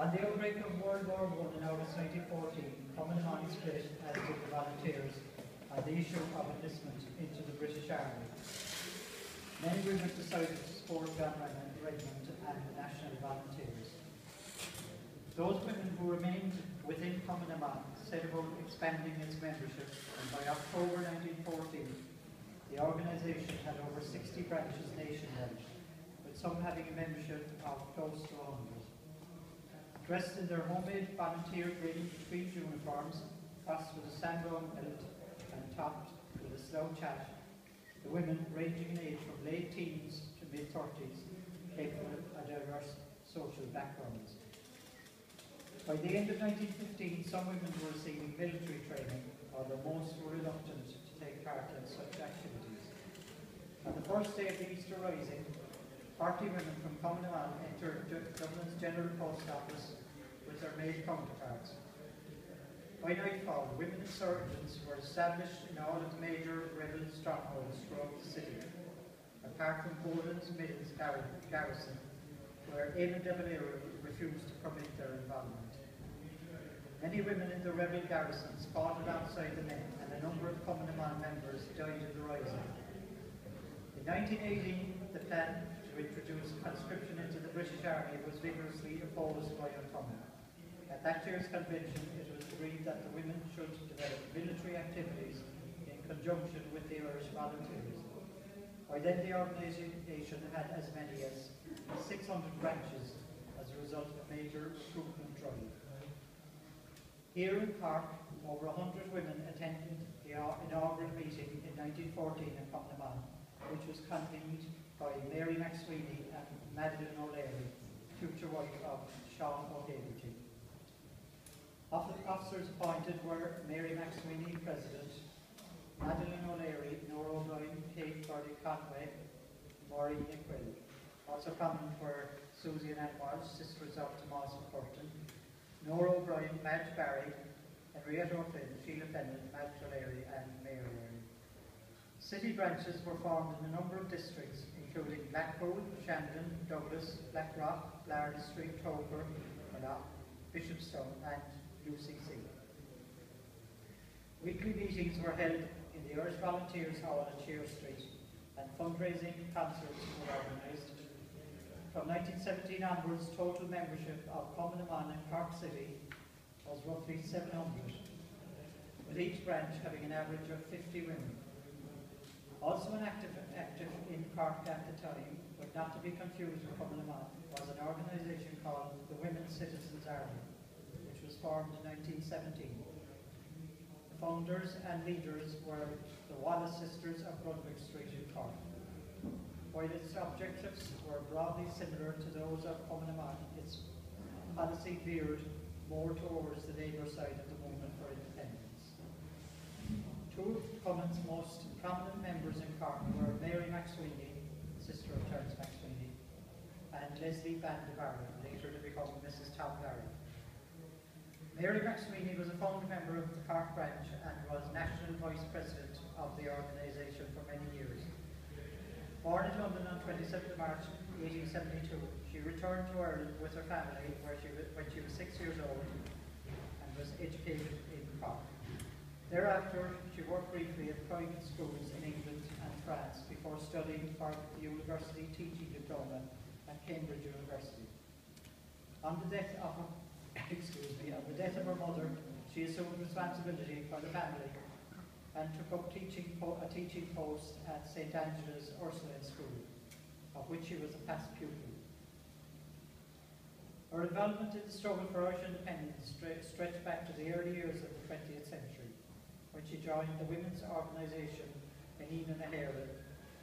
On the outbreak of World War I in August 1914, Commonwealth split, as did the volunteers, on the issue of enlistment into the British Army. Many women decided to support John Redmond and the National Volunteers. Those women who remained within Commonwealth set about expanding its membership, and by October 1914, the organisation had over 60 branches nationwide, with some having a membership of close to 100. Dressed in their homemade volunteer green tweed uniforms, crossed with a sandbone belt and topped with a slouch hat, the women, ranging in age from late teens to mid-30s, came from a diverse social backgrounds. By the end of 1915, some women were receiving military training, although most were reluctant to take part in such activities. On the first day of the Easter Rising, 40 women from Commonwealth entered Dublin's General Post Office with their male counterparts. By nightfall, women insurgents were established in all of the major rebel strongholds throughout the city, apart from Boland's Mills garrison, where Eamon de Valera refused to permit their involvement. Many women in the rebel garrisons fought alongside the men, and a number of Commonwealth members died in the rising. In 1918, the plan to introduce conscription into the British Army was vigorously opposed by O'Connell. At that year's convention, it was agreed that the women should develop military activities in conjunction with the Irish Volunteers. By then, the organisation had as many as 600 branches as a result of a major recruitment drive. Here in Cork, over 100 women attended the inaugural meeting in 1914 in Commonwealth, which was convened by Mary McSweeney and Madeleine O'Leary, future wife of Sean O'Haverty. Officers appointed were Mary McSweeney, President, Madeleine O'Leary, Nora O'Brien, Kate Conway, Maureen Quill. Also prominent were Susie and Anne Walsh, sisters of Tomas McCurtain, Nora O'Brien, Madge Barry, Henrietta O'Flynn, Sheila Fenton, Madge O'Leary, and Mary O'Leary. City branches were formed in a number of districts, including Blackpool, Shandon, Douglas, Blackrock, Blarney Street, Toker, Bishopstown, and UCC. Weekly meetings were held in the Irish Volunteers Hall at Shear Street, and fundraising concerts were organised. From 1917 onwards, total membership of Commonwealth in Cork City was roughly 700, with each branch having an average of 50 women. Also active in Cork at the time, but not to be confused with Commonwealth, was an organisation called the Women's Citizens Army, which was formed in 1917. The founders and leaders were the Wallace sisters of Brunswick Street in Cork. While its objectives were broadly similar to those of Commonwealth, its policy veered more towards the Labour side of the movement for independence. Two of Common's most prominent members in Cork were Mary McSweeney, sister of Terence McSweeney, and Leslie Van de Barry, later to become Mrs. Tom Barry. Mary McSweeney was a founding member of the Cork branch and was National Vice President of the organisation for many years. Born in London on 27th March 1872, she returned to Ireland with her family when she was 6 years old and was educated in Cork. Thereafter, she worked briefly at private schools in England and France before studying for the University Teaching Diploma at Cambridge University. On the death of her mother, she assumed responsibility for the family and took up a teaching post at St. Angela's Ursuline School, of which she was a past pupil. Her involvement in the struggle for Irish independence stretched back to the early years of the 20th century, when she joined the women's organisation Penina na Hera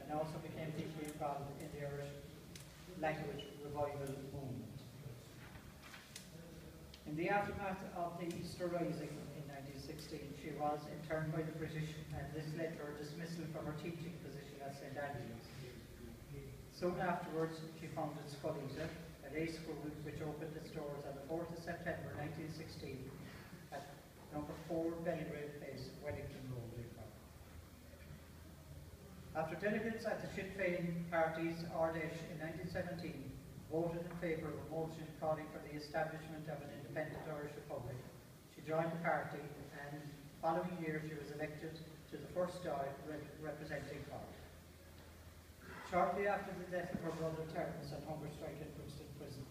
and also became deeply involved in the Irish language revival movement. In the aftermath of the Easter Rising in 1916, she was interned by the British, and this led to her dismissal from her teaching position at St. Angela's. Soon afterwards, she founded Scollita, a day school which opened its doors on the 4th of September 1916 at number 4 Belgrave Place, Wellington Road. After delegates at the Sinn Féin party's Ardèche in 1917 voted in favour of a motion calling for the establishment of an independent Irish Republic. She joined the party, and the following year she was elected to the first Dáil representing Cork. Shortly after the death of her brother Terence on hunger strike in Brixton prison,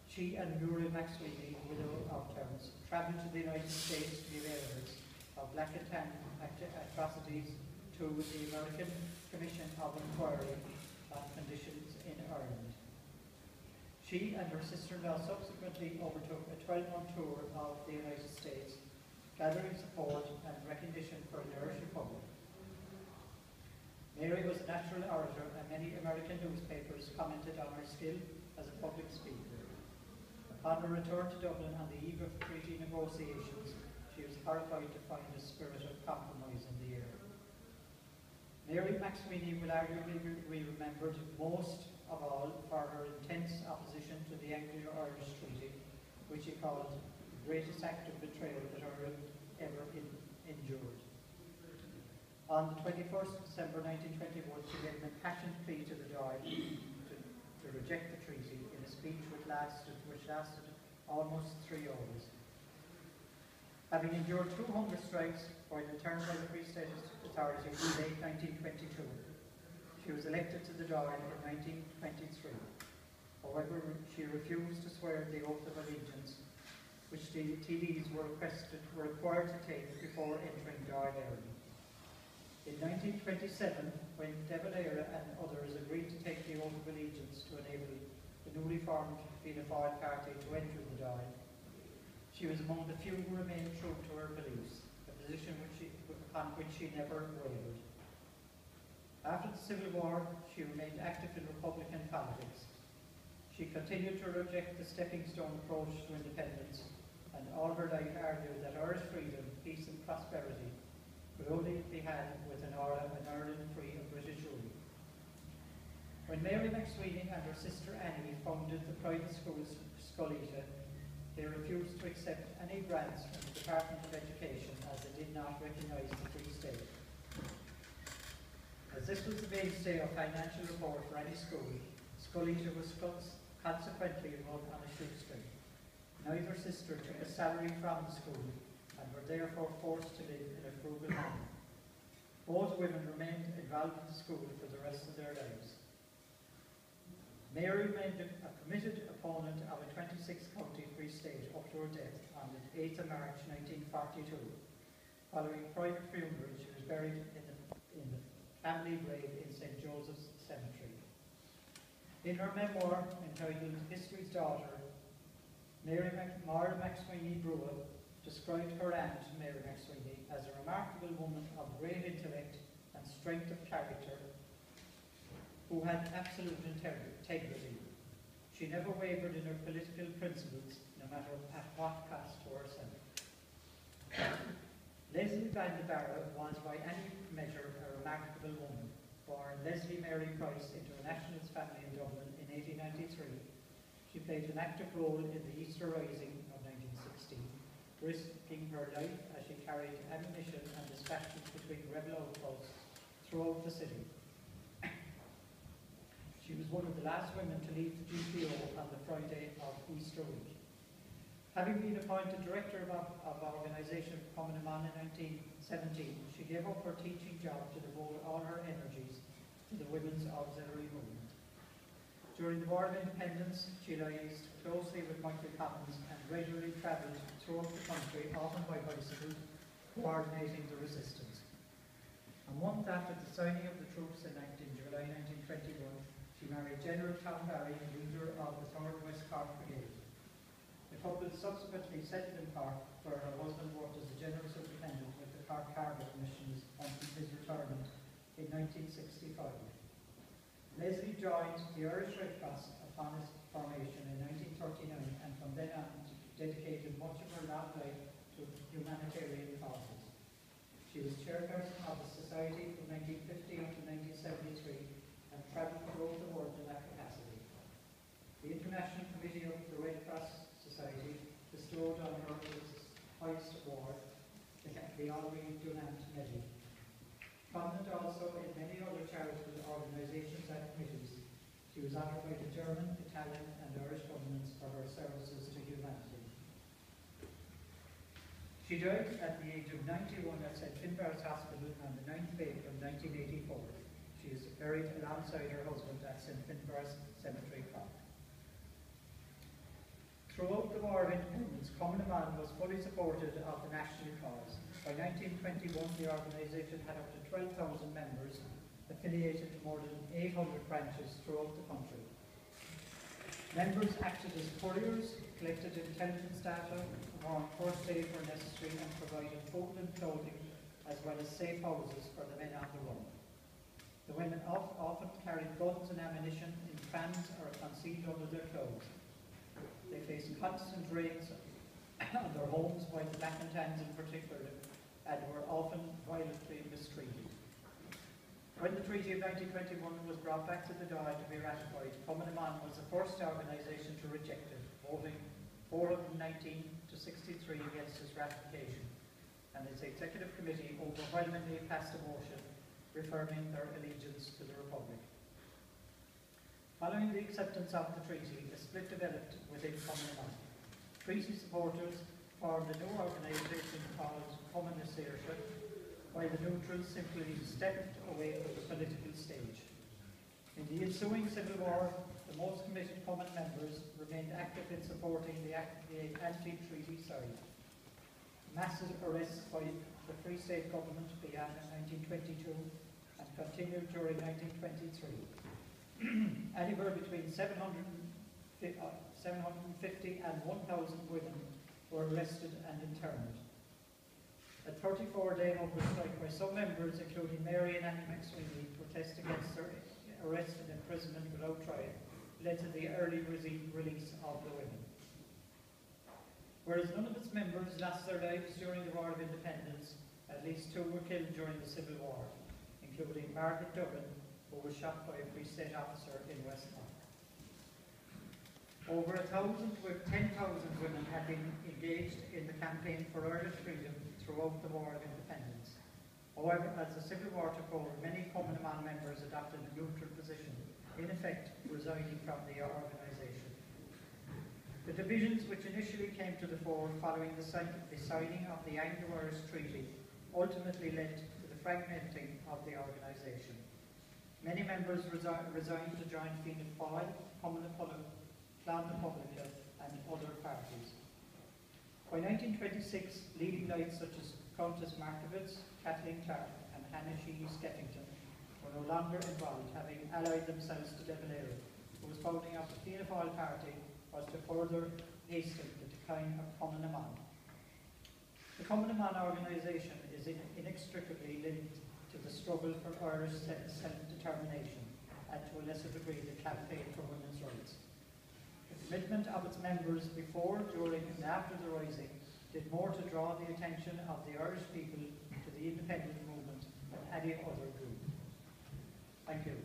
she and Muriel McSweeney, widow of Terence, travelled to the United States to give evidence of black and tan atrocities to the American Commission of Inquiry on Conditions in Ireland. She and her sister-in-law subsequently overtook a 12-month tour of the United States, gathering support and recognition for the Irish Republic. Mary was a natural orator, and many American newspapers commented on her skill as a public speaker. Upon her return to Dublin on the eve of treaty negotiations, she was horrified to find a spirit of compromise in the air. Mary McSweeney will arguably be remembered most of all for her intense opposition to the Anglo-Irish Treaty, which she called the greatest act of betrayal that Ireland ever endured. On the 21st of December 1921, she gave an impassioned plea to the Dáil to reject the treaty in a speech which lasted almost 3 hours. Having endured 2 hunger strikes while interned by the Free State Authority in late 1922, she was elected to the Dáil in 1923. However, she refused to swear the oath of allegiance, which the TDs were required to take before entering Dáil area. In 1927, when De Valera and others agreed to take the oath of allegiance to enable the newly formed Fianna Fáil party to enter the Dáil, she was among the few who remained true to her beliefs, a position upon which she never wavered. After the Civil War, she remained active in Republican politics. She continued to reject the stepping stone approach to independence, and all her life argued that Irish freedom, peace and prosperity could only be had with an Ireland free of British rule. When Mary McSweeney and her sister Annie founded the private school Scoilta, they refused to accept any grants from the Department of Education as they did not recognise the Free State. As this was the mainstay of financial support for any school, Scoilta was consequently run on a shoestring. Neither sister took a salary from the school and were therefore forced to live in a frugal manner. Both women remained involved in the school for the rest of their lives. Mary remained a committed opponent of a 26-county Free State up to her death on the 8th of March 1942. Following private funeral, she was buried in the family grave in St. Joseph's Cemetery. In her memoir entitled History's Daughter, Mara McSweeney Brewer described her aunt, Mary McSweeney, as a remarkable woman of great intellect and strength of character who had absolute integrity. She never wavered in her political principles, no matter at what cost to herself. Leslie Vandebarra was by any measure a remarkable woman. Born Leslie Mary Price into a nationalist family in Dublin in 1893, she played an active role in the Easter Rising of 1916, risking her life as she carried ammunition and dispatches between rebel outposts throughout the city. She was one of the last women to leave the GPO on the Friday of Easter week. Having been appointed Director of Organisation for Commemoration in 1917, she gave up her teaching job to devote all her energies to the Women's Auxiliary Movement. During the War of Independence, she liaised closely with Michael Collins and regularly travelled throughout the country, often by bicycle, coordinating the resistance. A month after the signing of the troops in July 1921, she married General Tom Barry, leader of the 3rd West Cork Brigade. The couple subsequently settled in Cork, where her husband worked as a general superintendent with the Cork Harbour Commissions until his retirement in 1965. Leslie joined the Irish Red Cross upon its formation in 1939, and from then on dedicated much of her long life to humanitarian causes. She was chairperson of the Society from 1950 until 1973 and travelled throughout the world in that capacity. The International Committee of the Red Cross Society bestowed on her its highest award, the Honorary Dunant Medal. Prominent also in many other charitable organisations and committees, she was honoured by the German, Italian She died at the age of 91 at St Finbarr's Hospital on the 9th of April 1984. She is buried alongside her husband at St Finbarr's Cemetery, Cork. Throughout the War of Independence, Commemoration was fully supported of the national cause. By 1921, the organisation had up to 12,000 members affiliated to more than 800 branches throughout the country. Members acted as couriers, collected intelligence data, warned first aid where necessary, and provided food and clothing, as well as safe houses for the men on the run. The women often carried guns and ammunition in fans or concealed under their clothes. They faced constant raids on their homes by the Black and Tans in particular, and were often violently mistreated. When the Treaty of 1921 was brought back to the Dáil to be ratified, Commemoration was the first organisation to reject it, voting 419 to 63 against its ratification, and its executive committee overwhelmingly passed a motion reaffirming their allegiance to the Republic. Following the acceptance of the treaty, a split developed within Commemoration. Treaty supporters formed a new organisation called commemoration, while the neutrals simply stepped away from the political stage. In the ensuing civil war, the most committed Common members remained active in supporting the anti-treaty side. Massive arrests by the Free State government began in 1922 and continued during 1923. Anywhere between 750 and 1,000 women were arrested and interned. A 34-day hunger strike by some members, including Mary and Annie McSweeney, protest against their arrest and imprisonment without trial, led to the early release of the women. Whereas none of its members lost their lives during the War of Independence, at least 2 were killed during the Civil War, including Margaret Duggan, who was shot by a Free State officer in West Cork. Over 10,000 women have been engaged in the campaign for Irish freedom throughout the War of Independence. However, as the Civil War took over, many Commemoration members adopted a neutral position, in effect resigning from the organisation. The divisions which initially came to the fore following the signing of the Anglo-Irish Treaty ultimately led to the fragmenting of the organisation. Many members resigned to join Fianna Fáil, Clan Republica and other parties. By 1926, leading lights such as Countess Markovitz, Kathleen Clark and Hannah Sheehy Skeffington were no longer involved, having allied themselves to De Valera, who was founding of the Fianna Fáil party was to further hasten the decline of Commemoration. The Commemoration organisation is inextricably linked to the struggle for Irish self-determination and to a lesser degree the campaign for women's rights. The commitment of its members before, during and after the Rising did more to draw the attention of the Irish people to the independence movement than any other group. Thank you.